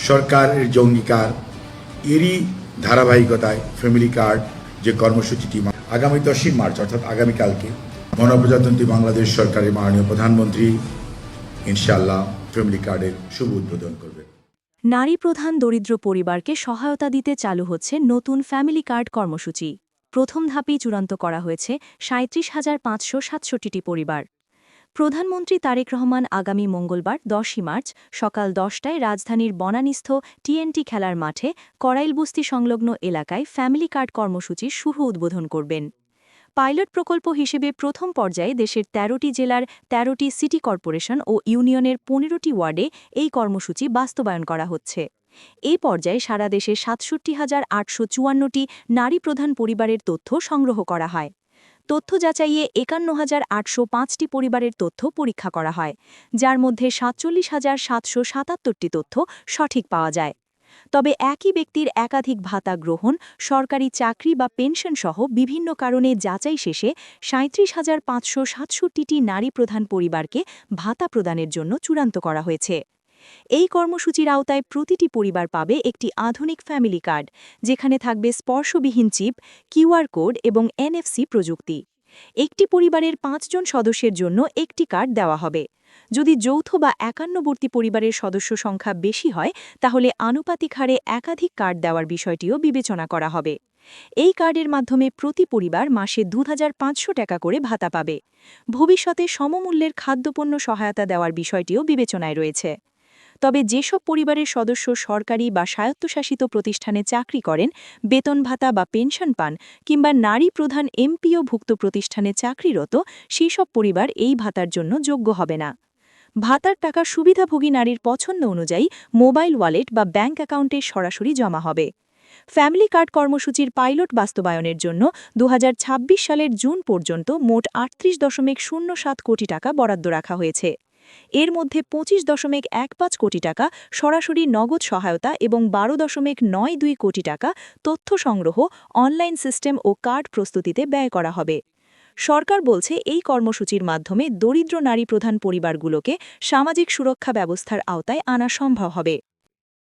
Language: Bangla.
সরকারের যে অঙ্গীকার এরই ধারাবাহিকতায় ফ্যামিলি কার্ড যে কর্মসূচিটি আগামী 10ই মার্চ অর্থাৎ আগামীকালকে গণপ্রজাতন্ত্রী বাংলাদেশ সরকারের মাননীয় প্রধানমন্ত্রী ইনশাআল্লাহ ফ্যামিলি কার্ডের শুভ উদ্বোধন করবেন। নারী প্রধান দরিদ্র পরিবারকে সহায়তা দিতে চালু হচ্ছে নতুন ফ্যামিলি কার্ড কর্মসূচি। প্রথম ধাপেই চূড়ান্ত করা হয়েছে ৩৭,৫৬৭টি পরিবার। প্রধানমন্ত্রী তারেক রহমান আগামী মঙ্গলবার 10ই মার্চ সকাল 10টায় রাজধানীর বনানীস্থ টিএনটি খেলার মাঠে করাইলবস্তি সংলগ্ন এলাকায় ফ্যামিলি কার্ড কর্মসূচির শুভ উদ্বোধন করবেন। পাইলট প্রকল্প হিসেবে প্রথম পর্যায়ে দেশের ১৩টি জেলার ১৩টি সিটি কর্পোরেশন ও ইউনিয়নের ১৫টি ওয়ার্ডে এই কর্মসূচি বাস্তবায়ন করা হচ্ছে। এই পর্যায়ে সারা দেশে ৬৭,৮৫৪টি নারী প্রধান পরিবারের তথ্য সংগ্রহ করা হয়। তথ্য যাচাইয়ে ৫১,৮০৫টি পরিবারের তথ্য পরীক্ষা করা হয়, যার মধ্যে ৪৭,৭৭৭টি তথ্য সঠিক পাওয়া যায়। তবে একই ব্যক্তির একাধিক ভাতা গ্রহণ, সরকারি চাকরি বা পেনশন সহ বিভিন্ন কারণে যাচাই শেষে ৩৭,৫৬৭টি নারী প্রধান পরিবারকে ভাতা প্রদানের জন্য চূড়ান্ত করা হয়েছে। এই কর্মসূচির আওতায় প্রতিটি পরিবার পাবে একটি আধুনিক ফ্যামিলি কার্ড, যেখানে থাকবে স্পর্শবিহীন চিপ, কিউআর কোড এবং এনএফসি প্রযুক্তি। একটি পরিবারের ৫ জন সদস্যের জন্য একটি কার্ড দেওয়া হবে। যদি যৌথ বা একান্নবর্তী পরিবারের সদস্য সংখ্যা বেশি হয়, তাহলে আনুপাতিক হারে একাধিক কার্ড দেওয়ার বিষয়টিও বিবেচনা করা হবে। এই কার্ডের মাধ্যমে প্রতি পরিবার মাসে ২৫০০ টাকা করে ভাতা পাবে। ভবিষ্যতে সমমূল্যের খাদ্যপণ্য সহায়তা দেওয়ার বিষয়টিও বিবেচনায় রয়েছে। তবে যেসব পরিবারের সদস্য সরকারি বা স্বায়ত্তশাসিত প্রতিষ্ঠানে চাকরি করেন, বেতন ভাতা বা পেনশন পান, কিংবা নারী প্রধান এমপিওভুক্ত প্রতিষ্ঠানে চাকরিরত, সেসব পরিবার এই ভাতার জন্য যোগ্য হবে না। ভাতার টাকা সুবিধাভোগী নারীর পছন্দ অনুযায়ী মোবাইল ওয়ালেট বা ব্যাংক অ্যাকাউন্টে সরাসরি জমা হবে। ফ্যামিলি কার্ড কর্মসূচির পাইলট বাস্তবায়নের জন্য ২০২৬ সালের জুন পর্যন্ত মোট ৩৮.০৭ কোটি টাকা বরাদ্দ রাখা হয়েছে। এর মধ্যে ২৫.১৫ কোটি টাকা সরাসরি নগদ সহায়তা এবং ১২.৯২ কোটি টাকা তথ্য সংগ্রহ, অনলাইন সিস্টেম ও কার্ড প্রস্তুতিতে ব্যয় করা হবে। সরকার বলছে, এই কর্মসূচির মাধ্যমে দরিদ্র নারী প্রধান পরিবারগুলোকে সামাজিক সুরক্ষা ব্যবস্থার আওতায় আনা সম্ভব হবে।